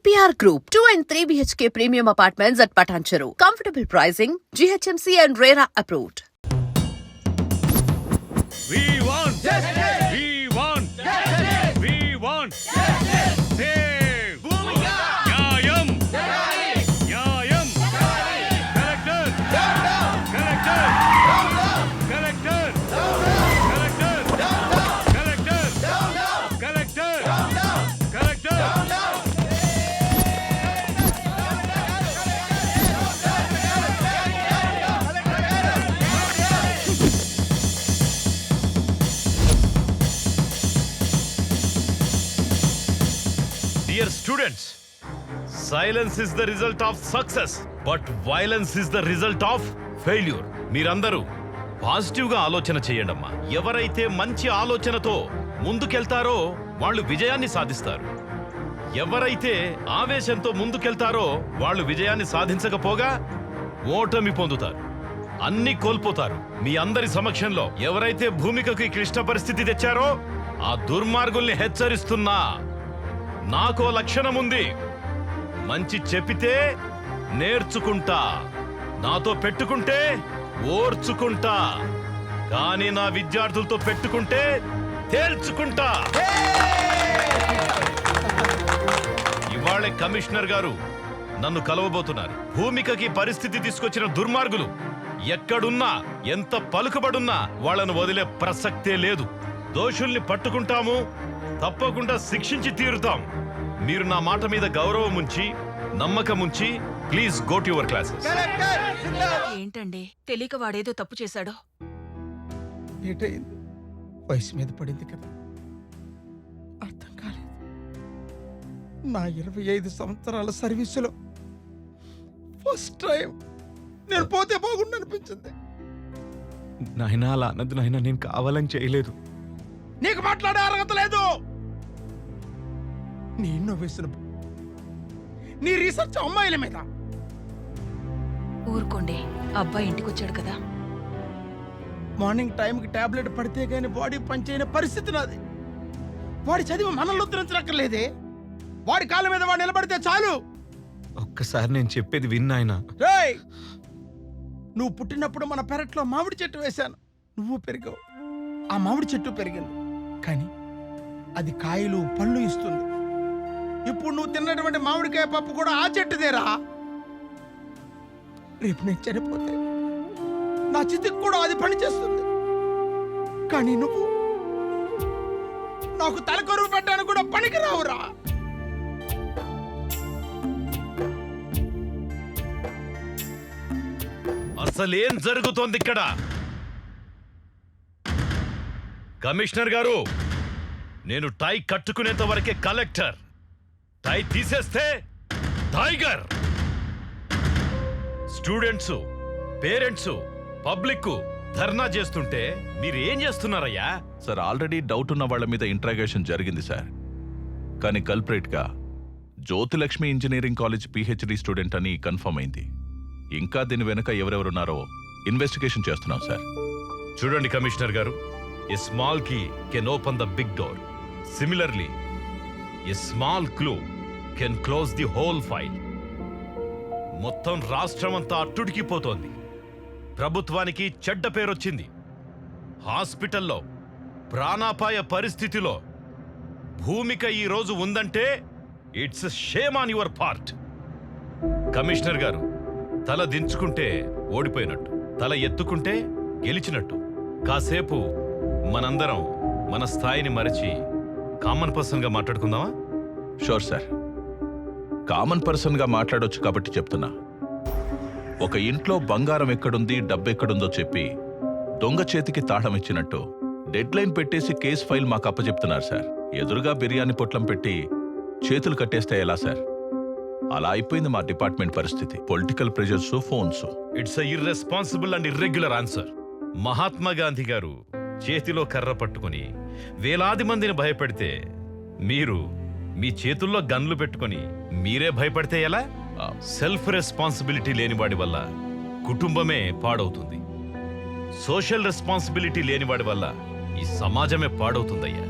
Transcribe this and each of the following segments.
EPR Group, 2 and 3 BHK premium apartments at Patancheru. Comfortable pricing, GHMC and RERA approved. We want justice. We want justice. We want justice. Save. Bhumika. Nyayam. Nyayam. Collector. Collector. Collector. Collector. Collector. Collector. Collector. Dear students, silence is the result of success, but violence is the result of failure. మీరందరూ పాజిటివ్గా ఆలోచన చేయండమ్మా. ఎవరైతే మంచి ఆలోచనతో ముందుకెళ్తారో వాళ్ళు విజయాన్ని సాధిస్తారు. ఎవరైతే ఆవేశంతో ముందుకెళ్తారో వాళ్ళు విజయాన్ని సాధించకపోగా ఓటమి పొందుతారు, అన్ని కోల్పోతారు. మీ అందరి సమక్షంలో ఎవరైతే భూమికకి క్లిష్ట పరిస్థితి తెచ్చారో ఆ దుర్మార్గుల్ని హెచ్చరిస్తున్నా. నాకో లక్షణం ఉంది. మంచి చెప్పితే నేర్చుకుంటా, నాతో పెట్టుకుంటే ఓర్చుకుంటా, కానీ నా విద్యార్థులతో పెట్టుకుంటే తేల్చుకుంటా. ఇవాళ కమిషనర్ గారు నన్ను కలవబోతున్నారు. భూమికకి పరిస్థితి తీసుకొచ్చిన దుర్మార్గులు ఎక్కడున్నా, ఎంత పలుకుబడున్నా వాళ్ళను వదిలే ప్రసక్తే లేదు. దోషుల్ని పట్టుకుంటాము, తప్పకుండా శిక్షించి తీరుతాం. మీరు నా మాట మీద గౌరవం ఉంచి, నమ్మకం ఉంచి, please go to your classes. ఏంటండి తెలియక వాడేదో తప్పు చేశాడో? ఏటైంది? వయసు మీద పడింది కదా, అర్థం కాలేదు. నా 25 సంవత్సరాల సర్వీసులో ఫస్ట్ టైం నేను పోతే బాగుండు అనిపించింది. నాయనా అలా అన్నది నాయనా, నేను కావాలని చేయలేదు. నీకు మాట్లాడే అర్హత లేదు. నీ ఇన్నోవేషన్, నీ రీసెర్చ్ అమ్మాయిల మీద. ఊరుకోండి, అబ్బాయి ఇంటికొచ్చాడు కదా. మార్నింగ్ టైంకి టాబ్లెట్ పడితే గానీ బాడీ పనిచేయని పరిస్థితి నాది. వాడి చదివి మనల్ని ఉద్ధరించనక్కర్లేదే. వాడి కాళ్ళ మీద వాడు నిలబడితే చాలు. ఒక్కసారి నేను చెప్పేది విన్నాయన. రేయ్, నువ్వు పుట్టినప్పుడు మన పెరట్లో మామిడి చెట్టు వేశాను, నువ్వు పెరిగావు, ఆ మామిడి చెట్టు పెరిగింది, కానీ అది కాయలు పళ్ళు ఇస్తుంది. ఇప్పుడు నువ్వు తిన్నటువంటి మామిడికాయ పప్పు కూడా ఆ చెట్టుదేరా. రేపు నేను చనిపోతే నా చితికి కూడా అది పని చేస్తుంది, కానీ నువ్వు నాకు తలకొరువు పెట్టడానికి కూడా పనికి రావురా. అసలేం జరుగుతోంది ఇక్కడ? కమిషనర్ గారు, నేను టై కట్టుకునేంత వరకే కలెక్టర్. టై తీసేస్తే టైగర్. స్టూడెంట్స్, పేరెంట్స్, పబ్లిక్ ధర్నా చేస్తుంటే మీరు ఏం చేస్తున్నారయ్యా? సార్, ఆల్రెడీ డౌట్ ఉన్న వాళ్ళ మీద ఇంట్రాగేషన్ జరిగింది సార్. కానీ కల్ప్రేట్గా Jyothilakshmi engineering college PhD student అని కన్ఫర్మ్ అయింది. ఇంకా దీని వెనుక ఎవరెవరున్నారో ఇన్వెస్టిగేషన్ చేస్తున్నాం సార్. చూడండి కమిషనర్ గారు, a small key can open the big door. Similarly a small clue can close the whole file. మొత్తం రాష్ట్రమంతా అట్టుడికిపోతోంది. ప్రభుత్వానికి చెడ్డ పేరొచ్చింది. హాస్పిటల్లో ప్రాణాపాయ పరిస్థితిలో భూమిక ఈ రోజు ఉందంటే it's shame on your part. Commissioner గారు, తల దించుకుంటే ఓడిపోయినట్టు, తల ఎత్తుకుంటే గెలిచినట్టు. కాసేపు మనందరం మన స్థాయిని మరచి కామన్ పర్సన్గా మాట్లాడుకుందామా? షూర్ సార్, కామన్ పర్సన్గా మాట్లాడొచ్చు కాబట్టి చెప్తున్నా. ఒక ఇంట్లో బంగారం ఎక్కడుంది, డబ్బు ఎక్కడుందో చెప్పి దొంగ చేతికి తాళం ఇచ్చినట్టు డెడ్ లైన్ పెట్టేసి కేసు ఫైల్ మాకు అప్పచెప్తున్నారు సార్. ఎదురుగా బిర్యానీ పొట్లం పెట్టి చేతులు కట్టేస్తే ఎలా సార్? అలా అయిపోయింది మా డిపార్ట్మెంట్ పరిస్థితి. Political pressures, phones. It's a irresponsible and irregular answer. Mahatma Gandhi గారు చేతిలో కర్ర పట్టుకుని వేలాది మందిని భయపెడితే, మీరు మీ చేతుల్లో గన్లు పెట్టుకుని మీరే భయపడితే ఎలా? సెల్ఫ్ రెస్పాన్సిబిలిటీ లేనివాడి వల్ల కుటుంబమే పాడవుతుంది. సోషల్ రెస్పాన్సిబిలిటీ లేనివాడి వల్ల ఈ సమాజమే పాడవుతుందయ్యా.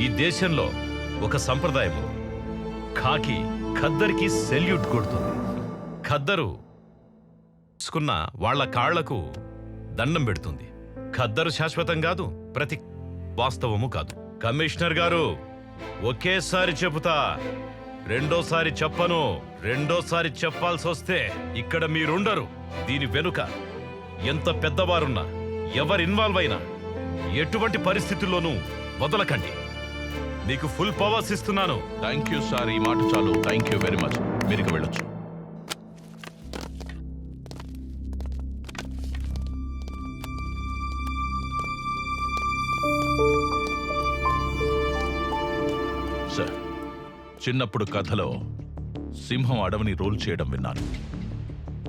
ఈ దేశంలో ఒక సంప్రదాయం. ఖాకి ఖద్దరికి సెల్యూట్ కొడుతుంది. ఖద్దరు తీసుకున్న వాళ్ళ కాళ్లకు దండం పెడుతుంది. ఖద్దరు శాశ్వతం కాదు, ప్రతి వాస్తవము కాదు. కమిషనర్ గారు, ఒకేసారి చెబుతా, రెండోసారి చెప్పను. రెండోసారి చెప్పాల్సి వస్తే ఇక్కడ మీరుండరు. దీని వెనుక ఎంత పెద్దవారున్నా, ఎవరు ఇన్వాల్వ్ అయినా ఎటువంటి పరిస్థితుల్లోనూ వదలకండి. మీకు ఫుల్ పవర్స్ ఇస్తున్నాను. థ్యాంక్ యూ సార్, ఈ మాట చాలు. Thank you very much. మీరు వెళ్ళొచ్చు. సార్, చిన్నప్పుడు కథలో సింహం అడవిని రూల్ చేయడం విన్నాను.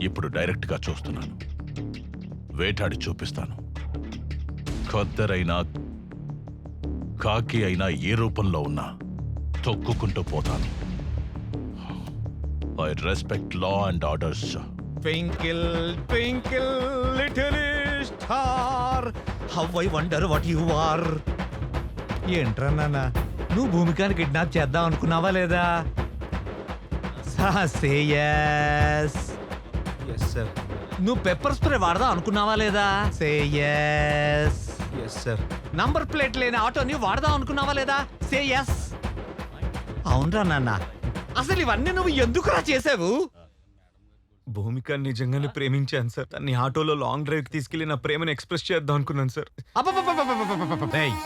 ఇప్పుడు డైరెక్ట్గా చూస్తున్నాను. వేటాడి చూపిస్తాను. ఖద్దరైనా కాకి అయినా ఏ రూపంలో ఉన్నా తొక్కుకుంటూ పోతాను. I respect law and orders. Twinkle, twinkle, little star, how I wonder what you are. ఏంట్రా నాన్న, నువ్వు భూమికాని కిడ్నాప్ చేద్దాం అనుకున్నావా లేదా? సే yes. Yes sir. నువ్వు పెప్పర్ స్ప్రే వాడదాం అనుకున్నావా లేదా? సే yes. Yes sir. Number plate లేని ఆటోని వాడదాం అనుకున్నావా లేదా? సే yes. అవునరా నాన్న, అసలు ఇవన్నీ నువ్వు ఎందుకురా చేసావు? భూమిక నిజంగానే ప్రేమించాను సార్. తన్ని ఆటోలో లాంగ్ డ్రైవ్ కి తీసుకెళ్లి నా ప్రేమను ఎక్స్ప్రెస్ చేద్దాం అనుకున్నాను సార్. ఏయ్,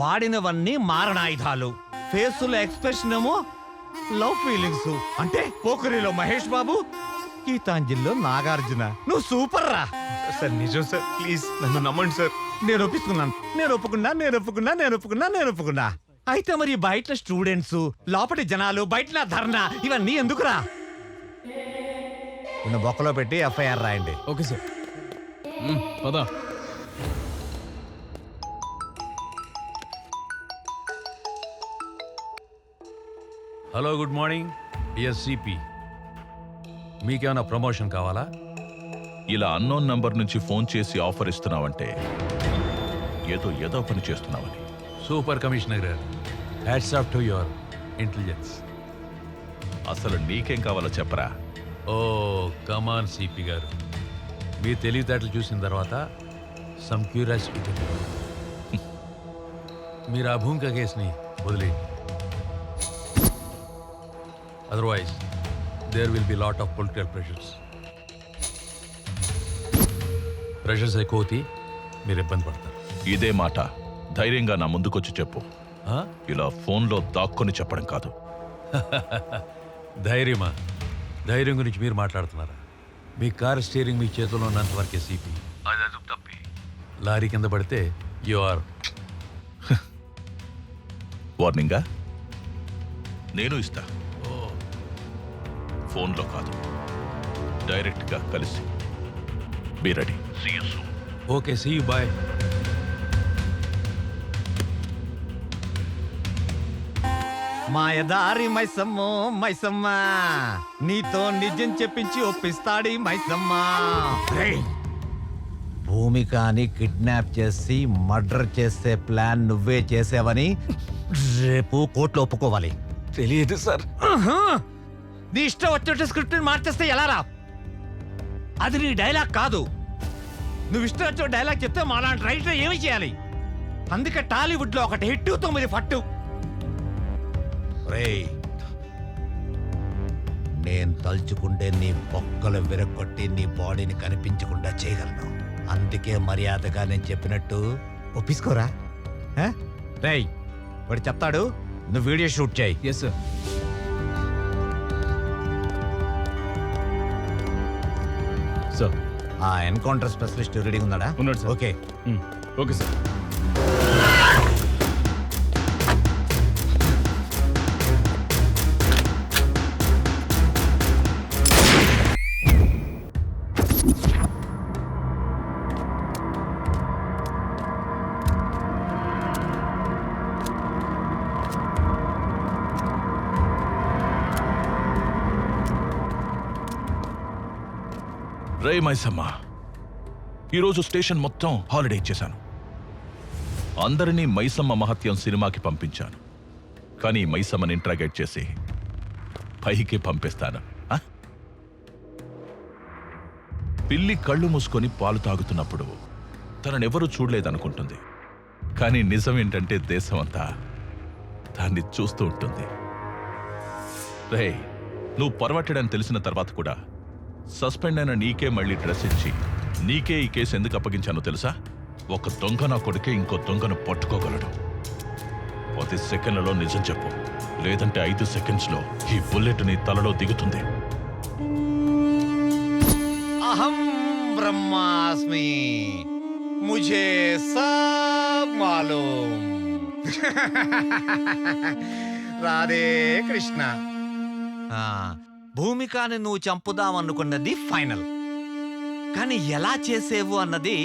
వాడినవన్నీ మారణాయుధాలు. ఫేసులో ఎక్స్ప్రెషన్ ఏమో లవ్ ఫీలింగ్స్. అంటే పోకరిలో మహేష్ బాబు, గీతాంజలిలో నాగార్జున. నువ్వు సూపర్ రా సార్. నిజం సార్, ప్లీజ్ నన్ను నమ్మండి సార్. నేను ఒప్పుకున్నా. అయితే మరి బయట స్టూడెంట్స్, లోపటి జనాలు, బయట ధర్నా, ఇవన్నీ ఎందుకురా? నిన్ను బొక్కలో పెట్టి ఎఫ్ఐఆర్ రాయండి. Okay sir. పదా. Hello, good morning DSCP. మీకేమైనా ప్రమోషన్ కావాలా? ఇలా అన్నోన్ నంబర్ నుంచి ఫోన్ చేసి ఆఫర్ ఇస్తున్నావంటే ఏదో పని చేస్తున్నావని. సూపర్ కమిషనర్ గారు, hats off to your intelligence. అసలు నీకేం కావాలో చెప్పరా? ఓ కమాన్ సిపి గారు, మీ తెలివితేటలు చూసిన తర్వాత సమ్ క్యూరియాసిటీ. మీరు ఆ భూమిక కేసుని వదిలేయండి. Otherwise there will be lot of political pressures ఎక్కువ అవుతాయి, మీరు ఇబ్బంది పడతారు. ఇదే మాట ధైర్యంగా నా ముందుకొచ్చి చెప్పు. ఆ? ఇలా ఫోన్లో దాక్కుని చెప్పడం కాదు. ధైర్యమా? ధైర్యం గురించి మీరు మాట్లాడుతున్నారా? మీ కార్ స్టీరింగ్ మీ చేతిలో ఉన్నంత వరకే సిపి. అది తప్పి లారీ కింద పడితే యు ఆర్. వార్నింగా? నేను ఇస్తా. ఫోన్లో కాదు, డైరెక్ట్గా కలిసి. Be ready. See you soon. Okay, see you, bye. మాయదారి మైసమ్మో మైసమ్మ, నీతో నిజం చెప్పించి ఒప్పిస్తాడి మైసమ్మ. భూమికాని కిడ్నాప్ చేసి మర్డర్ చేసే ప్లాన్ నువ్వే చేసావని రేపు కోర్టులో ఒప్పుకోవాలి. తెలియదు సార్. నీ ఇష్టం వచ్చినట్టు స్క్రిప్ట్ మార్చేస్తే ఎలా రా? అది నీ డైలాగ్ కాదు. నువ్వు ఇష్టం వచ్చిన డైలాగ్ చెప్తే మాలాంటి రైటర్ ఏమి చేయాలి? అందుకే టాలీవుడ్ లో ఒకటి హిట్ 9 ఫట్టు. రేయ్, నేను తలుచుకుంటే నీ బొక్కలు విరగొట్టి నీ బాడీని కనిపించకుండా చేయగలను. అందుకే మర్యాదగా నేను చెప్పినట్టు ఒప్పించుకోరా. రేయ్, వాడు చెప్తాడు, నువ్వు వీడియో షూట్ చేయి. Yes sir. సార్, ఆ ఎన్కౌంటర్ స్పెషలిస్ట్ రెడీ ఉన్నాడా? ఉన్నాడు సార్. ఓకే. Okay sir. రే మైసమ్మ, ఈరోజు స్టేషన్ మొత్తం హాలిడే ఇచ్చేశాను. అందరినీ మైసమ్మ మహత్యం సినిమాకి పంపించాను. కానీ ఈ మైసమ్మని ఇంట్రాగేట్ చేసి పైకి పంపిస్తాను. ఆ? పిల్లి కళ్ళు మూసుకొని పాలు తాగుతున్నప్పుడు తననెవరూ చూడలేదనుకుంటుంది. కానీ నిజం ఏంటంటే దేశమంతా దాన్ని చూస్తూ ఉంటుంది. రే, నువ్వు పొరవట్టడని తెలిసిన తర్వాత కూడా సస్పెండ్ అయిన నీకే మళ్ళీ డ్రెస్ ఇచ్చి నీకే ఈ కేసు ఎందుకు అప్పగించానో తెలుసా? ఒక దొంగ నా కొడుకే ఇంకో దొంగను పట్టుకోగలడు. 10 సెకండ్లలో నిజం చెప్పు, లేదంటే 5 సెకండ్స్లో ఈ బుల్లెట్ నీ తలలో దిగుతుంది. అహం బ్రహ్మాస్మి, ముझे सब मालूम. రాధే కృష్ణ. భూమికాని నువ్వు చంపుదామనుకున్నది ఫైనల్, కానీ ఎలా చేసేవు అన్నది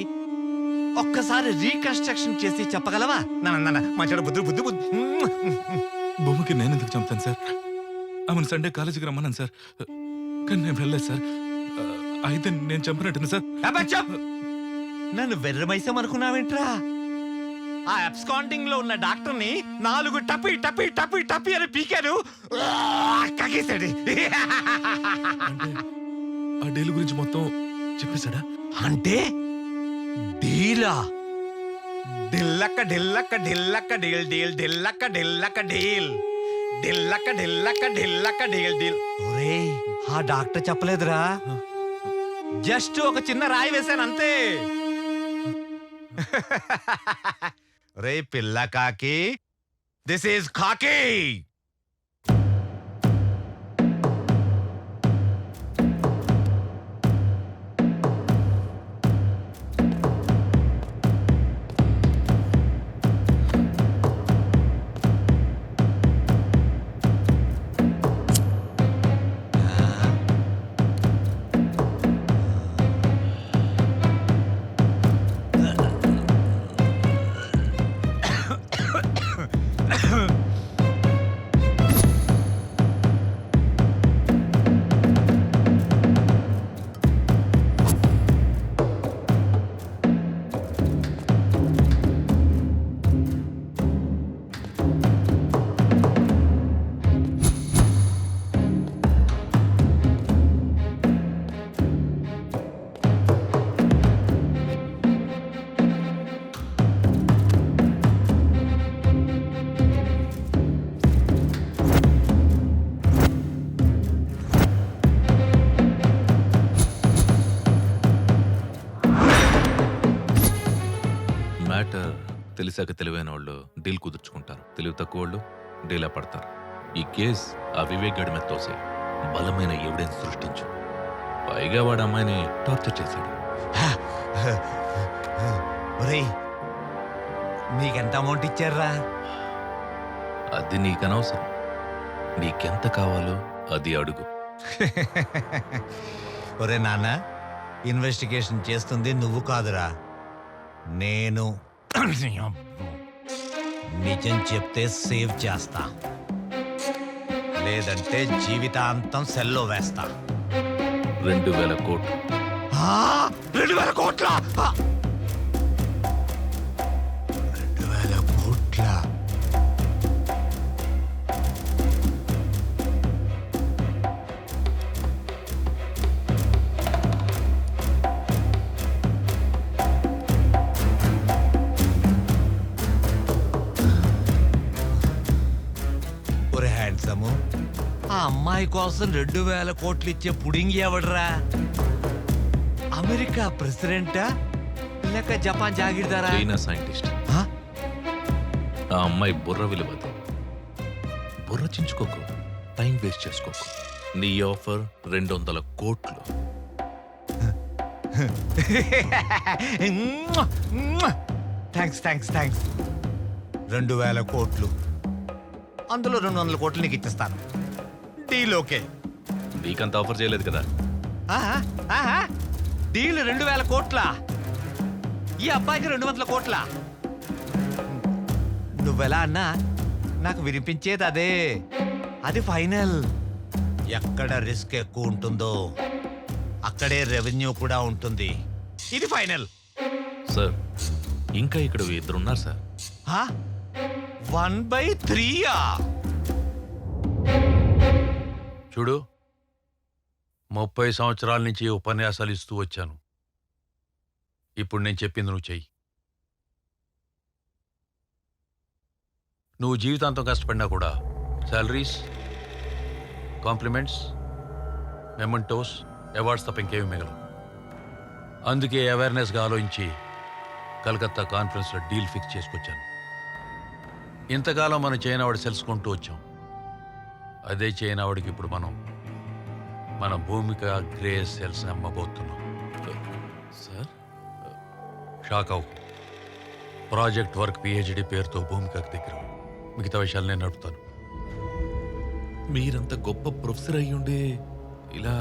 ఒక్కసారి రీకన్స్ట్రక్షన్ చేసి చెప్పగలవా? మంచి బుద్ధి బుద్ధి బుద్ధి. భూమికి నేను ఎందుకు చంపుతాను సార్? ఆమెను సండే కాలేజీకి రమ్మన్నాను సార్, కానీ నేను వెళ్ళలేదు సార్. అయితే నేను చంపినట్టుంది సార్. అబ్బచ్చా! నన్ను వెర్రమైసం అనుకున్నావేంట్రా? ఆ అబ్స్కాండింగ్ లో ఉన్న డాక్టర్ని 4 టపి టపి టపి టపి అని పీకాను, కగేశాడు. ఆ డీల్ గురించి మొత్తం చెప్పేశాడా? అంటే డీలా? ఢిల్లక్క ఢిల్లక్క ఢిల్లక్క డీల్ డీల్ ఢిల్లక్క ఢిల్లక్క డీల్ ఢిల్లక్క ఢిల్లక్క ఢిల్లక్క డీల్ డీల్. ఒరేయ్, ఆ డాక్టర్ చెప్పలేదురా, జస్ట్ ఒక చిన్న రాయి వేశాను అంతే. రే పిల్ల కాకి, దిస్ ఈజ్ కాకి. తెలిసాక తెలివైన వాళ్ళు డీల్ కుదుర్చుకుంటారు, తెలివి తక్కువ వాళ్ళు డీలా పడతారు. ఈ కేస్ ఆ వివేక్ గడి మీద తోసే బలమైన ఎవిడెన్స్ సృష్టించు. పైగా వాడు అమ్మాయిని టార్చర్ చేశాడు. నీకెంత అమౌంట్ ఇచ్చారా? అది నీకనవసరం. నీకెంత కావాలో అది అడుగు. ఒరే నాన్న, ఇన్వెస్టిగేషన్ చేస్తుంది నువ్వు కాదురా, నేను. నిజం చెప్తే సేవ్ చేస్తా, లేదంటే జీవితాంతం సెల్లో వేస్తా. 2000 కోట్లు. 2000 కోట్ల? 2000 కోట్ల? ఆ అమ్మాయి కోసం 2000 కోట్లు ఇచ్చే పుడింగి ఎవడరా? అమెరికా ప్రెసిడెంటా లేక జపాన్ జాగిర్దారా? China scientist. ఆ అమ్మాయి బుర్ర విలువదు. బుర్ర చించుకోకు, టైం వేస్ట్ చేసుకోకు. నీ ఆఫర్ 200 కోట్లు. Thanks thanks thanks. 2000 కోట్లు, అందులో 200 కోట్లు నీకు ఇచ్చేస్తాను. Deal okay. నీకంత ఆఫర్ చేయలేదు కదా. డీల్ 2000 కోట్ల, ఈ అబ్బాయికి 200 కోట్ల. నువ్వెలా అన్నా నాకు వినిపించేది అదే. అది ఫైనల్. ఎక్కడ రిస్క్ ఎక్కువ ఉంటుందో అక్కడే రెవెన్యూ కూడా ఉంటుంది. ఇది ఫైనల్. సార్, ఇంకా ఇక్కడ 2 ఉన్నారు సార్. 1/3 చూడు 30 సంవత్సరాల నుంచి ఉపన్యాసాలు ఇస్తూ వచ్చాను. ఇప్పుడు నేను చెప్పింది నువ్వు చెయ్యి. నువ్వు జీవితాంతం కష్టపడినా కూడా శాలరీస్, కాంప్లిమెంట్స్, మెమెంటోస్, అవార్డ్స్ తప్ప ఇంకేమీ మిగలవు. అందుకే అవేర్నెస్గా ఆలోచించి కలకత్తా కాన్ఫరెన్స్లో డీల్ ఫిక్స్ చేసుకొచ్చాను. ఇంతకాలం మనం చైనావాడు సెల్స్ కొంటూ వచ్చాం. అదే చైనావాడికి ఇప్పుడు మన భూమిక గ్రే సెల్స్ అమ్మబోతున్నాం. సార్ షాక్ అవు. ప్రాజెక్ట్ వర్క్ పిహెచ్డి పేరుతో భూమికకు దగ్గర మిగతా విషయాలు నేను నడుపుతాను. మీరంత గొప్ప ప్రొఫెసర్ అయ్యుండే ఇలా...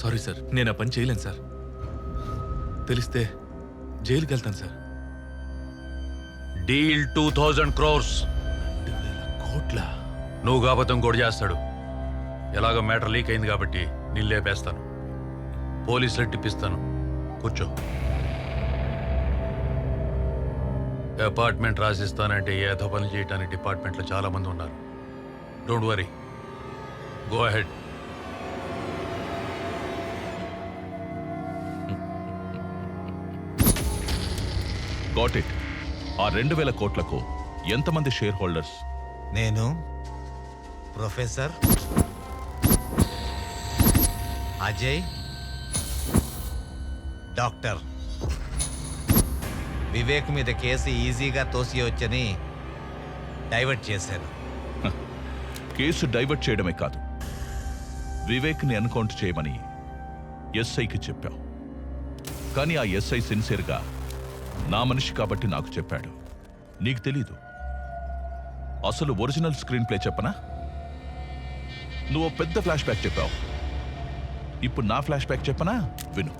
సారీ సార్, నేను ఆ పని చేయలేను సార్. తెలిస్తే జైలుకి వెళ్తాను సార్. Deal 2000 crores. 2,000 కోట్ల? నువ్వు కాబట్టి ఇంకోటి చేస్తాడు. ఎలాగో మ్యాటర్ లీక్ అయింది కాబట్టి నేను లేపేస్తాను. పోలీసులు తిప్పిస్తాను. కూర్చో. అపార్ట్మెంట్ రాసిస్తానంటే ఏదో పని చేయడానికి డిపార్ట్మెంట్లో చాలా మంది ఉన్నారు. Don't worry, go ahead. Got it. ఆ 2,000 కోట్లకు ఎంతమంది షేర్ హోల్డర్స్? నేను, ప్రొఫెసర్ అజయ్, డాక్టర్ వివేక్ మీద కేసు ఈజీగా తోసియొచ్చని డైవర్ట్ చేశాను. కేసు డైవర్ట్ చేయడమే కాదు, వివేక్ని ఎన్కౌంటర్ చేయమని ఎస్ఐకి చెప్పావు. కానీ ఆ ఎస్ఐ సిన్సియర్గా నా మనిషి కాబట్టి నాకు చెప్పాడు. నీకు తెలీదు. అసలు ఒరిజినల్ స్క్రీన్ ప్లే చెప్పనా? నువ్వు పెద్ద ఫ్లాష్ బ్యాక్ చెప్పావు. ఇప్పుడు నా ఫ్లాష్ బ్యాక్ చెప్పనా? విను.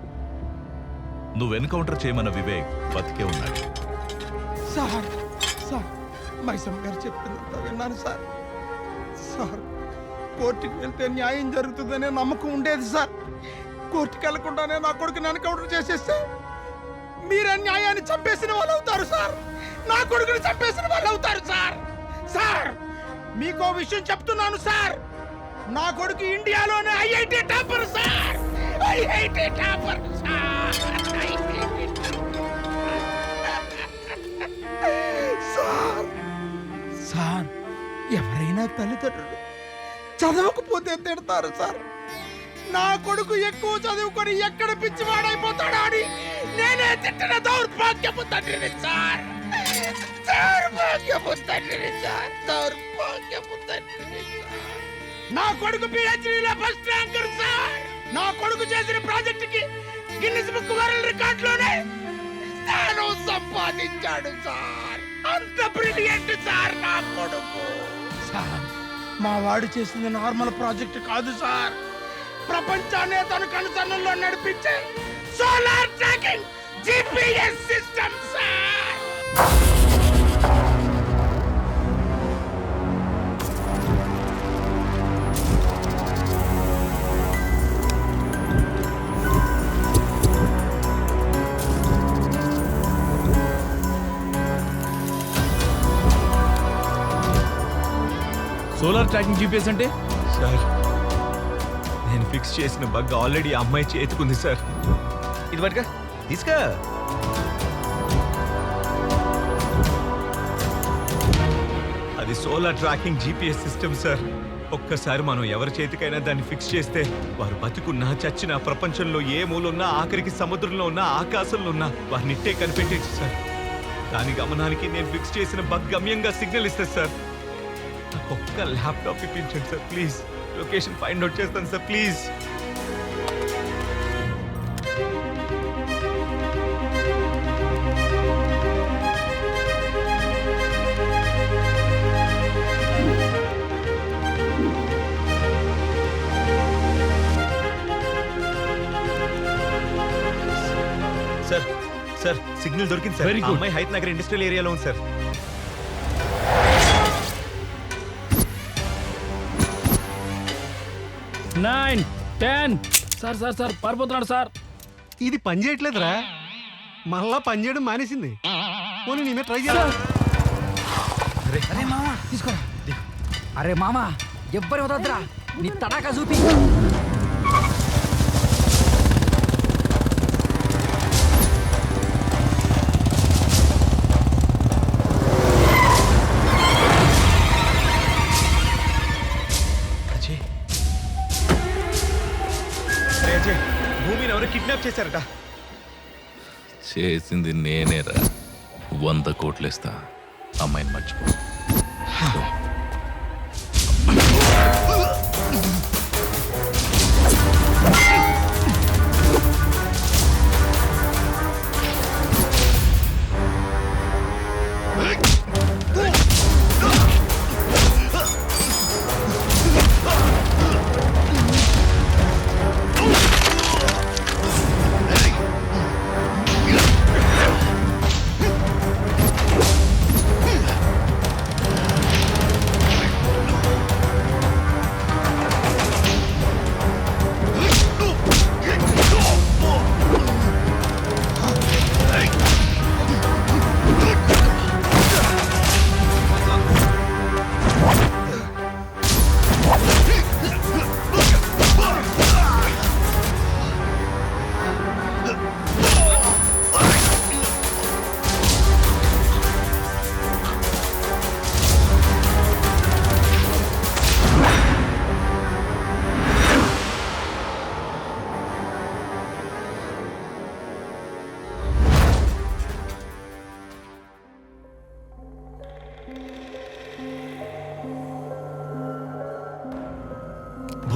నువ్వు ఎన్కౌంటర్ చేయమన్న వివేక్ బతికే ఉన్నాడు. సార్ సార్ మైసమ్మ గారు చెప్పిందంతా విన్నాను సార్. సార్ కోర్టుకి వెళ్తే న్యాయం జరుగుతుందనే నమ్మకం ఉండేది సార్. కోర్టుకి వెళ్లకుండానే నా కొడుకుని ఎన్కౌంటర్ చేసేస్తే మీరు న్యాయాన్ని చంపేసిన వాళ్ళు అవుతారు సార్. నా కొడుకుని చంపేసిన వాళ్ళు అవుతారు సార్. సార్ మీకో విషయం చెప్తున్నాను సార్. నా కొడుకు ఇండియాలోనే IIT topper sir. IIT topper sir. Sir sir ఎవరైనా తల్లిదండ్రులు చదవకపోతే తిడతారు సార్. నా కొడుకు ఎక్కువ చదువుకొని ఎక్కడ పిచ్చివాడైపోతాడా అని నేనే తిట్టిన దౌర్భాగ్యపు తండ్రిని సార్. దౌర్భాగ్యపు తండ్రిని సార్. దౌర్భాగ్యపు తండ్రిని సార్. నా కొడుకు పిహెచ్డీలో ఫస్ట్ ర్యాంకర్ సార్. నా కొడుకు చేసిన ప్రాజెక్టుకి గిన్నిస్ బుక్ వరల్డ్ రికార్డులోనే స్థానం సంపాదించాడు సార్. అంత బ్రిలియంట్ సార్ నా కొడుకు. సార్ మా వాడు చేసింది నార్మల్ ప్రాజెక్ట్ కాదు సార్. ప్రపంచాన్ని తన కనుసన్నల్లో నడిపించే solar tracking GPS system sir. Solar tracking GPS అంటే? సార్ నేను ఫిక్స్ చేసిన బగ్ ఆల్రెడీ ఆ అమ్మాయి చేతుకుంది సార్. ఇది పట్టుగా తీసుకా. అది solar tracking GPS system sir. ఒక్కసారి మనం ఎవరి చేతికైనా దాన్ని ఫిక్స్ చేస్తే వారు బతుకున్నా చచ్చినా ప్రపంచంలో ఏ మూలున్నా ఆఖరికి సముద్రంలో ఉన్నా ఆకాశంలో ఉన్నా వారిని ఇట్టే కనిపెట్టేది సార్. దాని గమనానికి నేను ఫిక్స్ చేసిన బగ్ గమ్యంగా సిగ్నల్ ఇస్తుంది సార్. ఒక్క ల్యాప్టాప్ ఇప్పించండి sir please. Location find out చేస్తాను sir please. Sir sir signal దొరికింది సార్. Very uh good. అమ్మాయి హైత్ నగర్ ఇండస్ట్రియల్ ఏరియాలో ఉంది సార్. 9, 10. సార్ సార్ సార్ పారిపోతున్నాడు సార్. ఇది పని చేయట్లేదురా. మళ్ళా పని చేయడం మానేసింది. పోనీ నేనే ట్రై చేయాలి. అరే మామా తీసుకోరా. అరే మామా ఎవ్వరి వదద్దురా. నీ తడాకా చూపి. భూమిని ఎవరు కిడ్నాప్ చేశారట. చేసింది నేనేరా. 100 కోట్లు ఇస్తా, అమ్మాయిని మర్చిపో.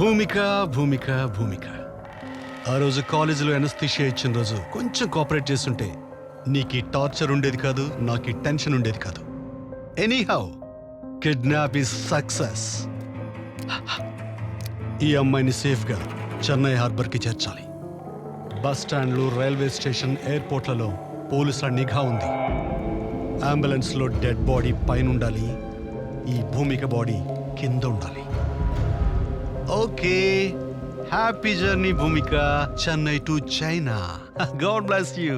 భూమిక భూమిక భూమిక ఆ రోజు కాలేజీలో ఎనస్థిషియా ఇచ్చిన రోజు కొంచెం కోఆపరేట్ చేస్తుంటే నీకు ఈ టార్చర్ ఉండేది కాదు, నాకు ఈ టెన్షన్ ఉండేది కాదు. Anyhow kidnap is success. ఈ అమ్మాయిని సేఫ్గా చెన్నై హార్బర్కి చేర్చాలి. బస్ స్టాండ్లు, రైల్వే స్టేషన్, ఎయిర్పోర్ట్లలో పోలీసుల నిఘా ఉంది. అంబులెన్స్లో డెడ్ బాడీ పైన ఉండాలి, ఈ భూమిక బాడీ కింద ఉండాలి. Okay, happy journey Bhumika, Chennai to China. God bless you.